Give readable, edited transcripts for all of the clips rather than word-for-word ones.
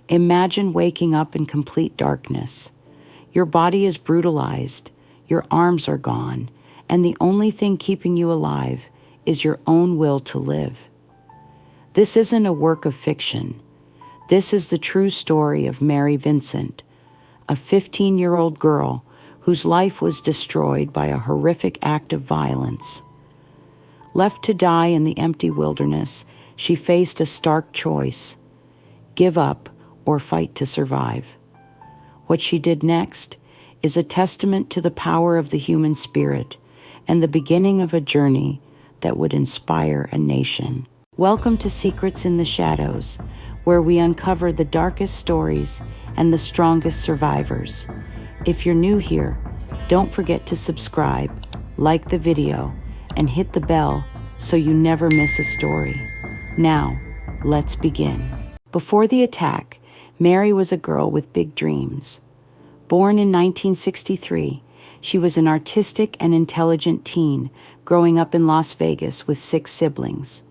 Imagine waking up in complete darkness. Your body is brutalized, your arms are gone, and the only thing keeping you alive is your own will to live. This isn't a work of fiction. This is the true story of Mary Vincent, a 15-year-old girl whose life was destroyed by a horrific act of violence. Left to die in the empty wilderness, she faced a stark choice: give up or fight to survive. What she did next is a testament to the power of the human spirit and the beginning of a journey that would inspire a nation. Welcome to Secrets in the Shadows, where we uncover the darkest stories and the strongest survivors. If you're new here, don't forget to subscribe, like the video, and hit the bell so you never miss a story. Now, let's begin. Before the attack, Mary was a girl with big dreams. Born in 1963, she was an artistic and intelligent teen growing up in Las Vegas with 6 siblings.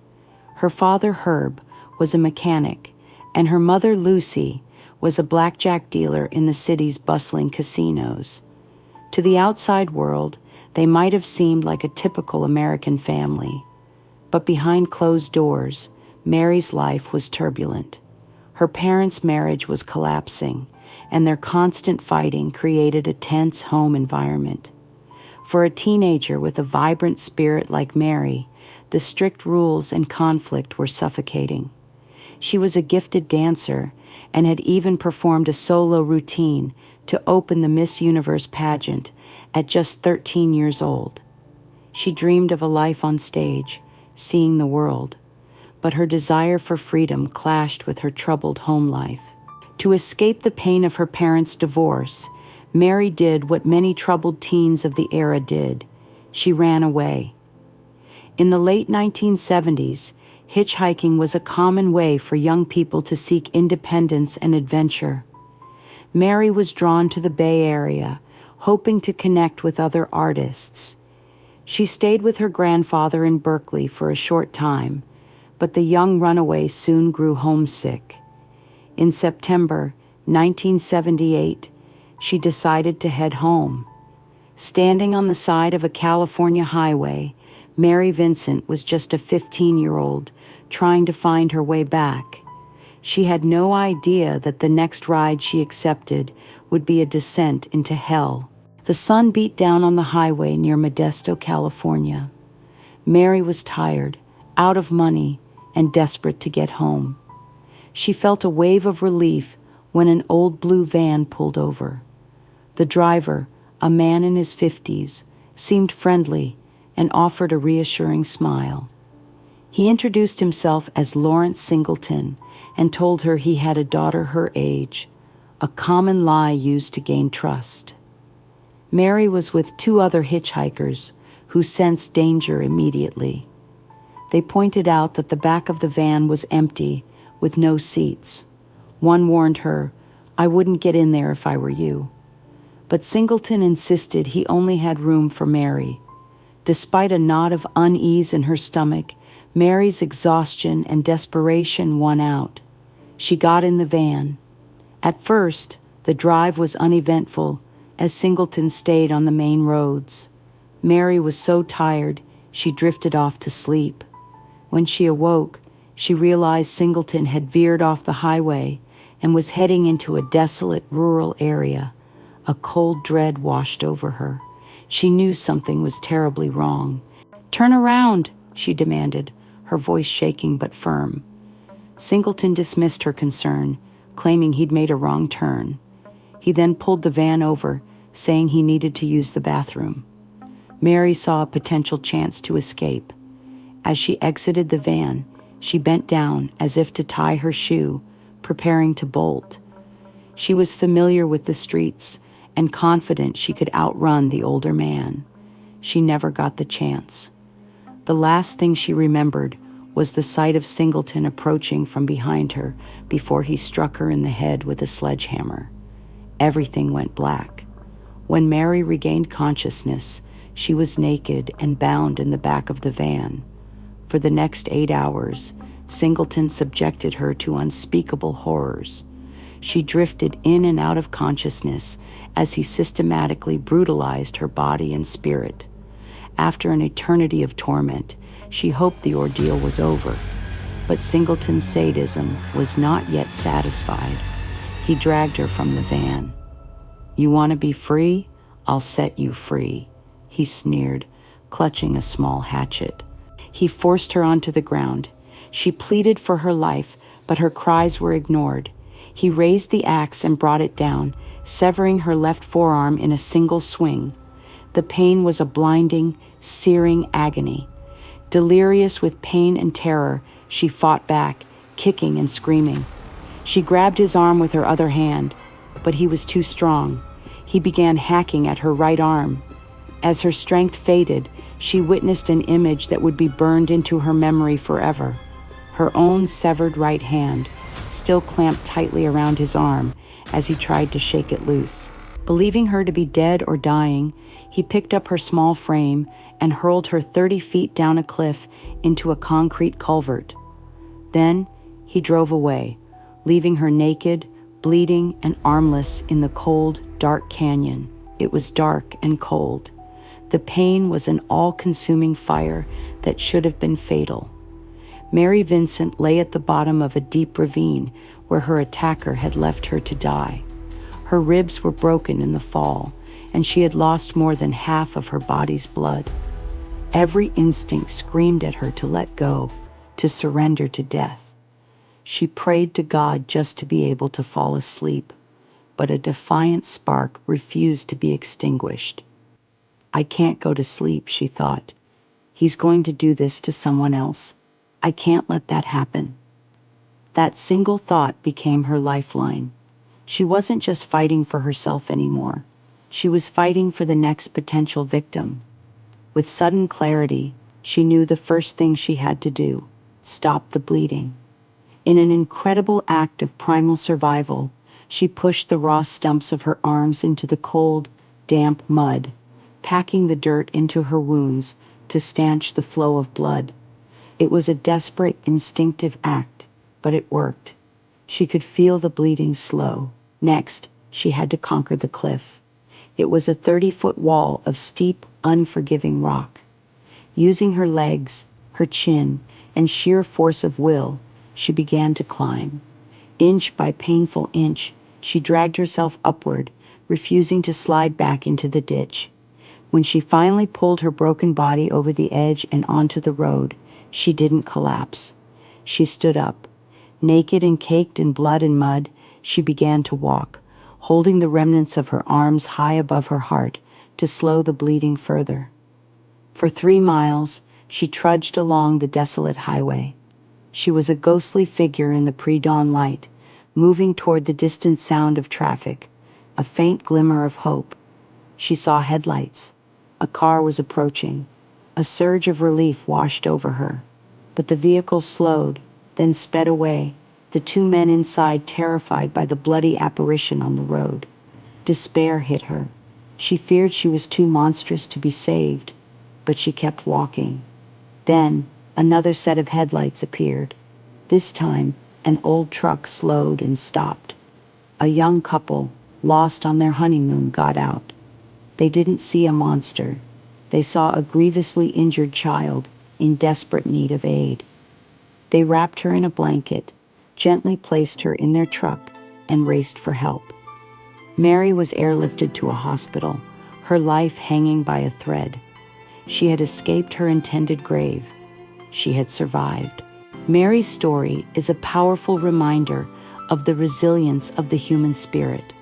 Her father, Herb, was a mechanic, and her mother, Lucy, was a blackjack dealer in the city's bustling casinos. To the outside world, they might have seemed like a typical American family. But behind closed doors, Mary's life was turbulent. Her parents' marriage was collapsing, and their constant fighting created a tense home environment. For a teenager with a vibrant spirit like Mary, the strict rules and conflict were suffocating. She was a gifted dancer and had even performed a solo routine to open the Miss Universe pageant at just 13 years old. She dreamed of a life on stage, seeing the world, but her desire for freedom clashed with her troubled home life. To escape the pain of her parents' divorce, Mary did what many troubled teens of the era did. She ran away. In the late 1970s, hitchhiking was a common way for young people to seek independence and adventure. Mary was drawn to the Bay Area, hoping to connect with other artists. She stayed with her grandfather in Berkeley for a short time, but the young runaway soon grew homesick. In September 1978, she decided to head home. Standing on the side of a California highway, Mary Vincent was just a 15-year-old trying to find her way back. She had no idea that the next ride she accepted would be a descent into hell. The sun beat down on the highway near Modesto, California. Mary was tired, out of money, and desperate to get home. She felt a wave of relief when an old blue van pulled over. The driver, a man in his 50s, seemed friendly and offered a reassuring smile. He introduced himself as Lawrence Singleton and told her he had a daughter her age, a common lie used to gain trust. Mary was with 2 other hitchhikers who sensed danger immediately. They pointed out that the back of the van was empty with no seats. One warned her, "I wouldn't get in there if I were you." But Singleton insisted he only had room for Mary. Despite a knot of unease in her stomach, Mary's exhaustion and desperation won out. She got in the van. At first, the drive was uneventful as Singleton stayed on the main roads. Mary was so tired, she drifted off to sleep. When she awoke, she realized Singleton had veered off the highway and was heading into a desolate rural area. A cold dread washed over her. She knew something was terribly wrong. "Turn around," she demanded, her voice shaking but firm. Singleton dismissed her concern, claiming he'd made a wrong turn. He then pulled the van over, saying he needed to use the bathroom. Mary saw a potential chance to escape. As she exited the van, she bent down as if to tie her shoe, preparing to bolt. She was familiar with the streets and confident she could outrun the older man. She never got the chance. The last thing she remembered was the sight of Singleton approaching from behind her before he struck her in the head with a sledgehammer. Everything went black. When Mary regained consciousness, she was naked and bound in the back of the van. For the next 8 hours, Singleton subjected her to unspeakable horrors. She drifted in and out of consciousness as he systematically brutalized her body and spirit. After an eternity of torment, she hoped the ordeal was over. But Singleton's sadism was not yet satisfied. He dragged her from the van. "You want to be free? I'll set you free," he sneered, clutching a small hatchet. He forced her onto the ground. She pleaded for her life, but her cries were ignored. He raised the axe and brought it down, severing her left forearm in a single swing. The pain was a blinding, searing agony. Delirious with pain and terror, she fought back, kicking and screaming. She grabbed his arm with her other hand, but he was too strong. He began hacking at her right arm. As her strength faded, she witnessed an image that would be burned into her memory forever. Her own severed right hand, still clamped tightly around his arm as he tried to shake it loose. Believing her to be dead or dying, he picked up her small frame and hurled her 30 feet down a cliff into a concrete culvert. Then he drove away, leaving her naked, bleeding, and armless in the cold, dark canyon. It was dark and cold. The pain was an all-consuming fire that should have been fatal. Mary Vincent lay at the bottom of a deep ravine where her attacker had left her to die. Her ribs were broken in the fall, and she had lost more than half of her body's blood. Every instinct screamed at her to let go, to surrender to death. She prayed to God just to be able to fall asleep, but a defiant spark refused to be extinguished. "I can't go to sleep," she thought. "He's going to do this to someone else. I can't let that happen." That single thought became her lifeline. She wasn't just fighting for herself anymore. She was fighting for the next potential victim. With sudden clarity, she knew the first thing she had to do: stop the bleeding. In an incredible act of primal survival, she pushed the raw stumps of her arms into the cold, damp mud, packing the dirt into her wounds to stanch the flow of blood. It was a desperate, instinctive act, but it worked. She could feel the bleeding slow. Next, she had to conquer the cliff. It was a 30-foot wall of steep, unforgiving rock. Using her legs, her chin, and sheer force of will, she began to climb. Inch by painful inch, she dragged herself upward, refusing to slide back into the ditch. When she finally pulled her broken body over the edge and onto the road, she didn't collapse. She stood up. Naked and caked in blood and mud, she began to walk, holding the remnants of her arms high above her heart to slow the bleeding further. For 3 miles, she trudged along the desolate highway. She was a ghostly figure in the pre-dawn light, moving toward the distant sound of traffic, a faint glimmer of hope. She saw headlights. A car was approaching. A surge of relief washed over her. But the vehicle slowed, then sped away, the 2 men inside terrified by the bloody apparition on the road. Despair hit her. She feared she was too monstrous to be saved, but she kept walking. Then, another set of headlights appeared. This time, an old truck slowed and stopped. A young couple, lost on their honeymoon, got out. They didn't see a monster. They saw a grievously injured child in desperate need of aid. They wrapped her in a blanket, gently placed her in their truck, and raced for help. Mary was airlifted to a hospital, her life hanging by a thread. She had escaped her intended grave. She had survived. Mary's story is a powerful reminder of the resilience of the human spirit.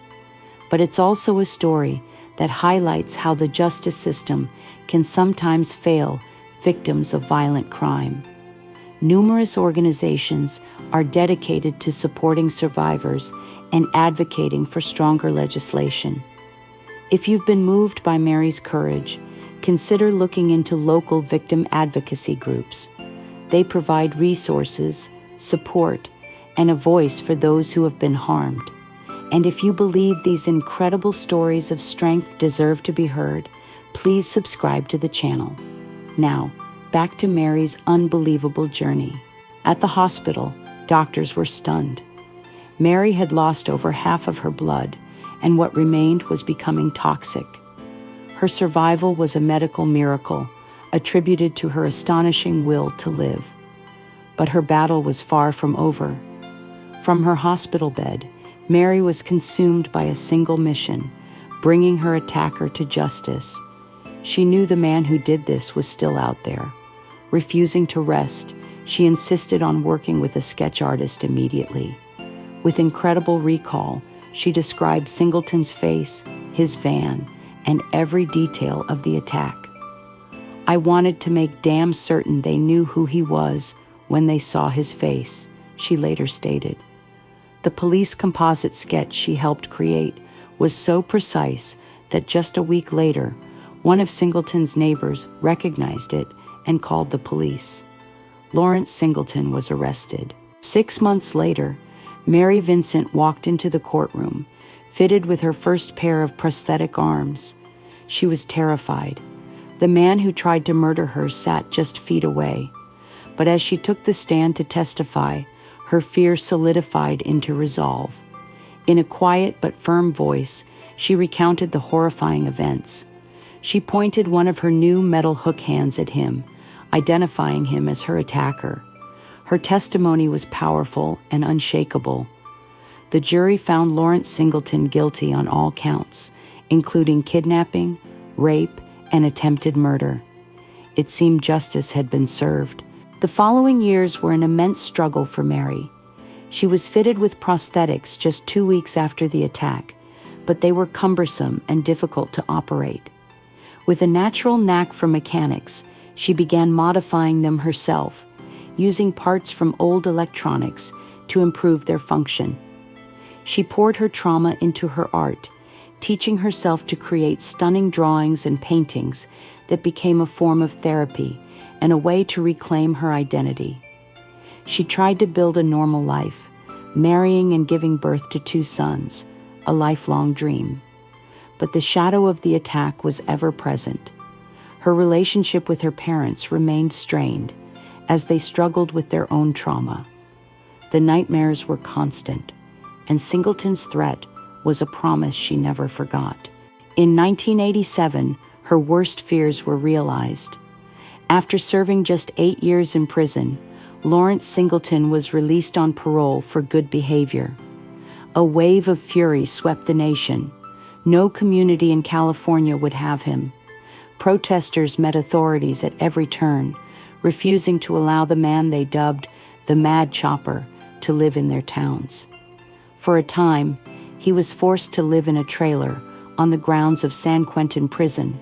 But it's also a story that highlights how the justice system can sometimes fail victims of violent crime. Numerous organizations are dedicated to supporting survivors and advocating for stronger legislation. If you've been moved by Mary's courage, consider looking into local victim advocacy groups. They provide resources, support, and a voice for those who have been harmed. And if you believe these incredible stories of strength deserve to be heard, please subscribe to the channel. Now, back to Mary's unbelievable journey. At the hospital, doctors were stunned. Mary had lost over half of her blood, and what remained was becoming toxic. Her survival was a medical miracle, attributed to her astonishing will to live. But her battle was far from over. From her hospital bed, Mary was consumed by a single mission, bringing her attacker to justice. She knew the man who did this was still out there. Refusing to rest, she insisted on working with a sketch artist immediately. With incredible recall, she described Singleton's face, his van, and every detail of the attack. "I wanted to make damn certain they knew who he was when they saw his face," she later stated. The police composite sketch she helped create was so precise that just a week later, one of Singleton's neighbors recognized it and called the police. Lawrence Singleton was arrested. 6 months later, Mary Vincent walked into the courtroom, fitted with her first pair of prosthetic arms. She was terrified. The man who tried to murder her sat just feet away. But as she took the stand to testify, her fear solidified into resolve. In a quiet but firm voice, she recounted the horrifying events. She pointed one of her new metal hook hands at him, identifying him as her attacker. Her testimony was powerful and unshakable. The jury found Lawrence Singleton guilty on all counts, including kidnapping, rape, and attempted murder. It seemed justice had been served. The following years were an immense struggle for Mary. She was fitted with prosthetics just 2 weeks after the attack, but they were cumbersome and difficult to operate. With a natural knack for mechanics, she began modifying them herself, using parts from old electronics to improve their function. She poured her trauma into her art, teaching herself to create stunning drawings and paintings that became a form of therapy and a way to reclaim her identity. She tried to build a normal life, marrying and giving birth to 2 sons, a lifelong dream. But the shadow of the attack was ever present. Her relationship with her parents remained strained as they struggled with their own trauma. The nightmares were constant, and Singleton's threat was a promise she never forgot. In 1987, her worst fears were realized. After serving just 8 years in prison, Lawrence Singleton was released on parole for good behavior. A wave of fury swept the nation. No community in California would have him. Protesters met authorities at every turn, refusing to allow the man they dubbed the Mad Chopper to live in their towns. For a time, he was forced to live in a trailer on the grounds of San Quentin Prison.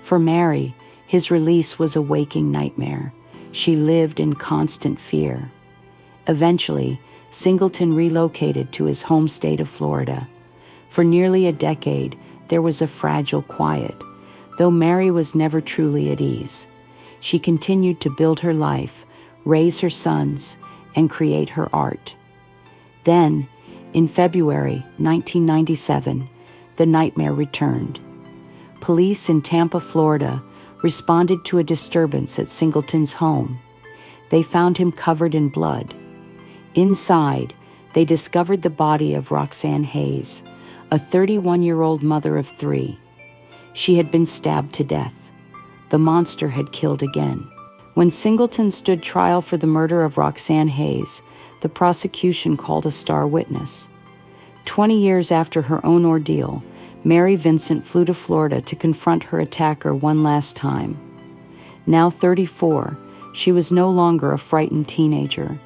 For Mary, his release was a waking nightmare. She lived in constant fear. Eventually, Singleton relocated to his home state of Florida. For nearly a decade, there was a fragile quiet, though Mary was never truly at ease. She continued to build her life, raise her sons, and create her art. Then, in February 1997, the nightmare returned. Police in Tampa, Florida, responded to a disturbance at Singleton's home. They found him covered in blood. Inside, they discovered the body of Roxanne Hayes, a 31-year-old mother of 3. She had been stabbed to death. The monster had killed again. When Singleton stood trial for the murder of Roxanne Hayes, the prosecution called a star witness. 20 years after her own ordeal, Mary Vincent flew to Florida to confront her attacker one last time. Now 34, she was no longer a frightened teenager.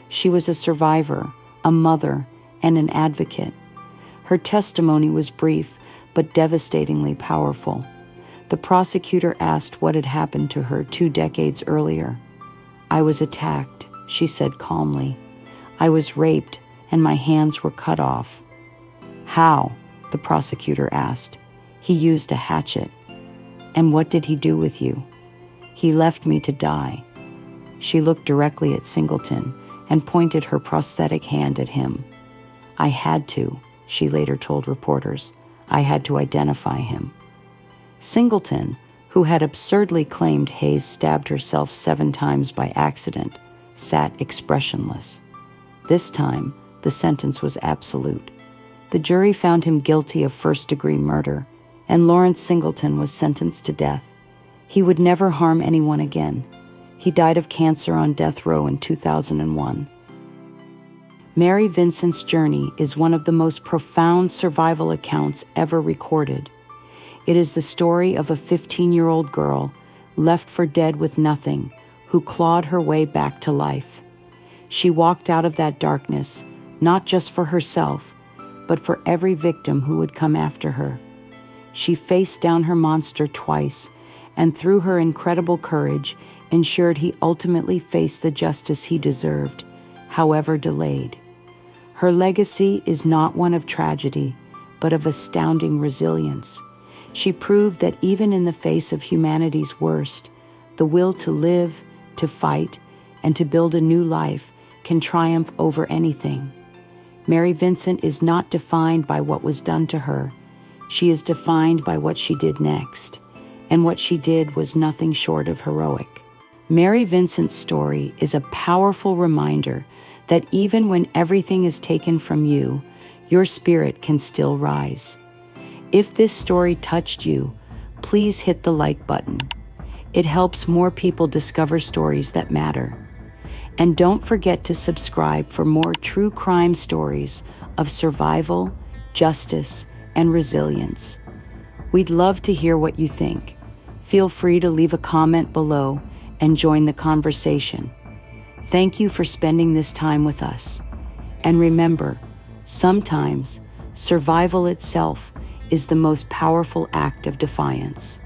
She was a survivor, a mother, and an advocate. Her testimony was brief, but devastatingly powerful. The prosecutor asked what had happened to her 2 decades earlier. "I was attacked," she said calmly. "I was raped, and my hands were cut off." "How?" the prosecutor asked. "He used a hatchet." "And what did he do with you?" "He left me to die." She looked directly at Singleton and pointed her prosthetic hand at him. "I had to," she later told reporters. "I had to identify him." Singleton, who had absurdly claimed Hayes stabbed herself 7 times by accident, sat expressionless. This time, the sentence was absolute. The jury found him guilty of first-degree murder, and Lawrence Singleton was sentenced to death. He would never harm anyone again. He died of cancer on death row in 2001. Mary Vincent's journey is one of the most profound survival accounts ever recorded. It is the story of a 15-year-old girl left for dead with nothing, who clawed her way back to life. She walked out of that darkness, not just for herself, but for every victim who would come after her. She faced down her monster twice, and through her incredible courage, ensured he ultimately faced the justice he deserved, however delayed. Her legacy is not one of tragedy, but of astounding resilience. She proved that even in the face of humanity's worst, the will to live, to fight, and to build a new life can triumph over anything. Mary Vincent is not defined by what was done to her. She is defined by what she did next, and what she did was nothing short of heroic. Mary Vincent's story is a powerful reminder that even when everything is taken from you, your spirit can still rise. If this story touched you, please hit the like button. It helps more people discover stories that matter. And don't forget to subscribe for more true crime stories of survival, justice, and resilience. We'd love to hear what you think. Feel free to leave a comment below and join the conversation. Thank you for spending this time with us. And remember, sometimes survival itself is the most powerful act of defiance.